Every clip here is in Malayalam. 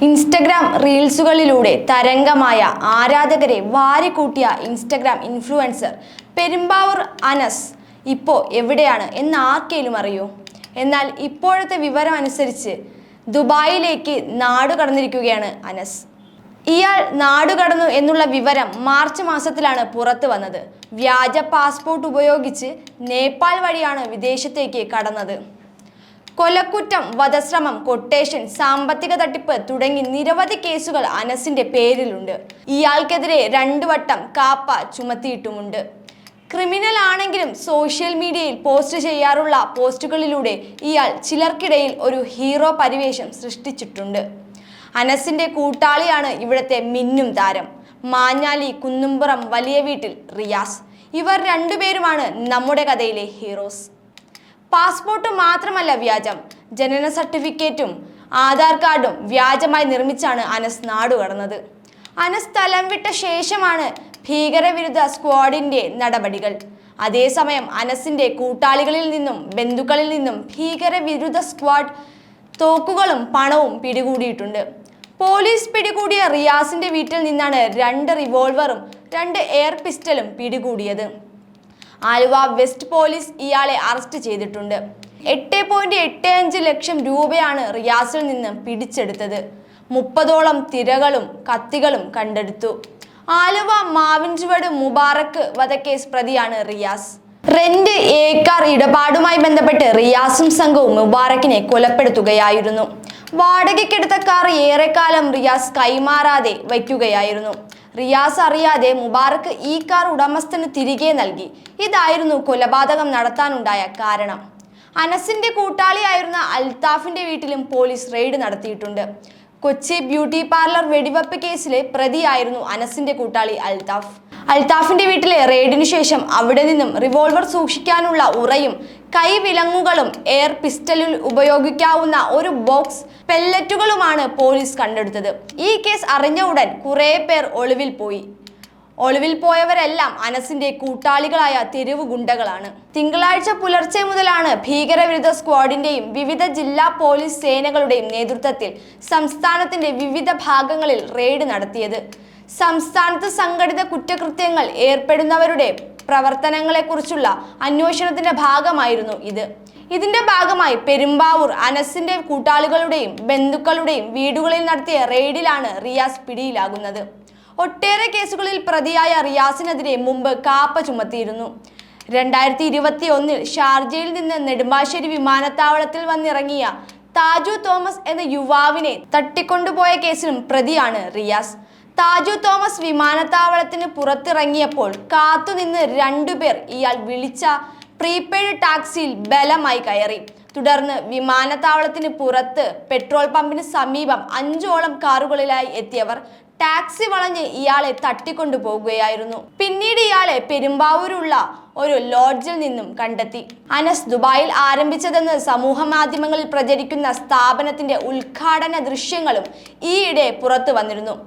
ഇൻസ്റ്റഗ്രാം റീൽസുകളിലൂടെ തരംഗമായ ആരാധകരെ വാരിക്കൂട്ടിയ ഇൻസ്റ്റഗ്രാം ഇൻഫ്ലുവൻസർ പെരുമ്പാവൂർ അനസ് ഇപ്പോൾ എവിടെയാണ് എന്ന് ആർക്കെങ്കിലും അറിയോ? എന്നാൽ ഇപ്പോഴത്തെ വിവരം അനുസരിച്ച് ദുബായിലേക്ക് നാടുകടന്നിരിക്കുകയാണ് അനസ്. ഇയാൾ നാടുകടന്നു എന്നുള്ള വിവരം മാർച്ച് മാസത്തിലാണ് പുറത്തു വന്നത്. വ്യാജ പാസ്പോർട്ട് ഉപയോഗിച്ച് നേപ്പാൾ വഴിയാണ് വിദേശത്തേക്ക് കടന്നത്. കൊലക്കുറ്റം, വധശ്രമം, കൊട്ടേഷൻ, സാമ്പത്തിക തട്ടിപ്പ് തുടങ്ങി നിരവധി കേസുകൾ അനസിന്റെ പേരിലുണ്ട്. ഇയാൾക്കെതിരെ 2 വട്ടം കാപ്പ ചുമത്തിയിട്ടുമുണ്ട്. ക്രിമിനൽ ആണെങ്കിലും സോഷ്യൽ മീഡിയയിൽ പോസ്റ്റ് ചെയ്യാറുള്ള പോസ്റ്റുകളിലൂടെ ഇയാൾ ചിലർക്കിടയിൽ ഒരു ഹീറോ പരിവേഷം സൃഷ്ടിച്ചിട്ടുണ്ട്. അനസിന്റെ കൂട്ടാളിയാണ് ഇവിടുത്തെ മിന്നും താരം മാഞ്ഞാലി കുന്നുംപുറം വലിയ വീട്ടിൽ റിയാസ്. ഇവർ 2 പേരുമാണ് നമ്മുടെ കഥയിലെ ഹീറോസ്. പാസ്പോർട്ട് മാത്രമല്ല വ്യാജം, ജനന സർട്ടിഫിക്കറ്റും ആധാർ കാർഡും വ്യാജമായി നിർമ്മിച്ചാണ് അനസ് നാടുകടന്നത്. അനസ് സ്ഥലം വിട്ട ശേഷമാണ് ഭീകരവിരുദ്ധ സ്ക്വാഡിന്റെ നടപടികൾ. അതേസമയം അനസിന്റെ കൂട്ടാളികളിൽ നിന്നും ബന്ധുക്കളിൽ നിന്നും ഭീകരവിരുദ്ധ സ്ക്വാഡ് തോക്കുകളും പണവും പിടികൂടിയിട്ടുണ്ട്. പോലീസ് പിടികൂടിയ റിയാസിന്റെ വീട്ടിൽ നിന്നാണ് 2 റിവോൾവറും 2 എയർ പിസ്റ്റലും പിടികൂടിയത്. ആലുവ വെസ്റ്റ് പോലീസ് ഇയാളെ അറസ്റ്റ് ചെയ്തിട്ടുണ്ട്. 8.85 ലക്ഷം രൂപയാണ് റിയാസിൽ നിന്ന് പിടിച്ചെടുത്തത്. 30ഓളം തിരകളും കത്തികളും കണ്ടെടുത്തു. ആലുവ മാവിൻചുവട് മുബാറക്ക് വധക്കേസ് പ്രതിയാണ് റിയാസ്. റെന്റ് ഏക്കാർ ഇടപാടുമായി ബന്ധപ്പെട്ട് റിയാസും സംഘവും മുബാറക്കിനെ കൊലപ്പെടുത്തുകയായിരുന്നു. വാടകയ്ക്കെടുത്ത കാർ ഏറെക്കാലം റിയാസ് കൈമാറാതെ വയ്ക്കുകയായിരുന്നു. റിയാസ് അറിയാതെ മുബാറക്ക് ഈ കാർ ഉടമസ്ഥന് തിരികെ നൽകി. ഇതായിരുന്നു കൊലപാതകം നടത്താനുണ്ടായ കാരണം. അനസിന്റെ കൂട്ടാളിയായിരുന്ന അൽത്താഫിന്റെ വീട്ടിലും പോലീസ് റെയ്ഡ് നടത്തിയിട്ടുണ്ട്. കൊച്ചി ബ്യൂട്ടി പാർലർ വെടിവെപ്പ് കേസിലെ പ്രതിയായിരുന്നു അനസിന്റെ കൂട്ടാളി അൽത്താഫ്. അൽത്താഫിന്റെ വീട്ടിലെ റെയ്ഡിനു ശേഷം അവിടെ നിന്നും റിവോൾവർ സൂക്ഷിക്കാനുള്ള ഉറയും കൈവിലങ്ങുകളും എയർ പിസ്റ്റലിൽ ഉപയോഗിക്കാവുന്ന ഒരു ബോക്സ് പെല്ലറ്റുകളുമാണ് പോലീസ് കണ്ടെടുത്തത്. ഈ കേസ് അറിഞ്ഞ ഉടൻ കുറെ പേർ ഒളിവിൽ പോയി. ഒളിവിൽ പോയവരെല്ലാം അനസിന്റെ കൂട്ടാളികളായ തെരുവ് ഗുണ്ടകളാണ്. തിങ്കളാഴ്ച പുലർച്ചെ മുതലാണ് ഭീകരവിരുദ്ധ സ്ക്വാഡിന്റെയും വിവിധ ജില്ലാ പോലീസ് സേനകളുടെയും നേതൃത്വത്തിൽ സംസ്ഥാനത്തിന്റെ വിവിധ ഭാഗങ്ങളിൽ റെയ്ഡ് നടത്തിയത്. സംസ്ഥാനത്ത് സംഘടിത കുറ്റകൃത്യങ്ങൾ ഏർപ്പെടുന്നവരുടെ പ്രവർത്തനങ്ങളെക്കുറിച്ചുള്ള അന്വേഷണത്തിന്റെ ഭാഗമായിരുന്നു ഇത്. ഇതിന്റെ ഭാഗമായി പെരുമ്പാവൂർ അനസിന്റെ കൂട്ടാളികളുടെയും ബന്ധുക്കളുടെയും വീടുകളിൽ നടത്തിയ റെയ്ഡിലാണ് റിയാസ് പിടിയിലാകുന്നത്. ഒട്ടേറെ കേസുകളിൽ പ്രതിയായ റിയാസിനെതിരെ മുമ്പ് കാപ്പ ചുമത്തിയിരുന്നു. 2021 ഷാർജയിൽ നിന്ന് നെടുമ്പാശ്ശേരി വിമാനത്താവളത്തിൽ വന്നിറങ്ങിയ താജു തോമസ് എന്ന യുവാവിനെ തട്ടിക്കൊണ്ടുപോയ കേസിലും പ്രതിയാണ് റിയാസ്. താജു തോമസ് വിമാനത്താവളത്തിന് പുറത്തിറങ്ങിയപ്പോൾ കാത്തുനിന്ന് 2 പേർ ഇയാൾ വിളിച്ച പ്രീപെയ്ഡ് ടാക്സിയിൽ ബലമായി കയറി. തുടർന്ന് വിമാനത്താവളത്തിന് പുറത്ത് പെട്രോൾ പമ്പിന് സമീപം 5ഓളം കാറുകളിലായി എത്തിയവർ ടാക്സി വളഞ്ഞ് ഇയാളെ തട്ടിക്കൊണ്ടു പോകുകയായിരുന്നു. പിന്നീട് ഇയാളെ പെരുമ്പാവൂരുള്ള ഒരു ലോഡ്ജിൽ നിന്നും കണ്ടെത്തി. അനസ് ദുബായിൽ ആരംഭിച്ചതെന്ന് സമൂഹ മാധ്യമങ്ങളിൽ പ്രചരിക്കുന്ന സ്ഥാപനത്തിന്റെ ഉദ്ഘാടന ദൃശ്യങ്ങളും ഈയിടെ പുറത്തു വന്നിരുന്നു.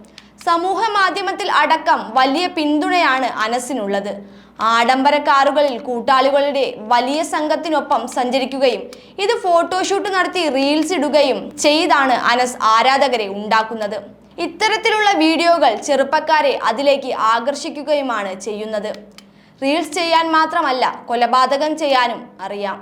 സമൂഹ മാധ്യമത്തിൽ അടക്കം വലിയ പിന്തുണയാണ് അനസിനുള്ളത്. ആഡംബര കാറുകളിൽ കൂട്ടാളികളുടെ വലിയ സംഘത്തിനൊപ്പം സഞ്ചരിക്കുകയും ഇത് ഫോട്ടോഷൂട്ട് നടത്തി റീൽസ് ഇടുകയും ചെയ്താണ് അനസ് ആരാധകരെ ഉണ്ടാക്കുന്നത്. ഇത്തരത്തിലുള്ള വീഡിയോകൾ ചെറുപ്പക്കാരെ അതിലേക്ക് ആകർഷിക്കുകയുമാണ് ചെയ്യുന്നത്. റീൽസ് ചെയ്യാൻ മാത്രമല്ല, കൊലപാതകം ചെയ്യാനും അറിയാം.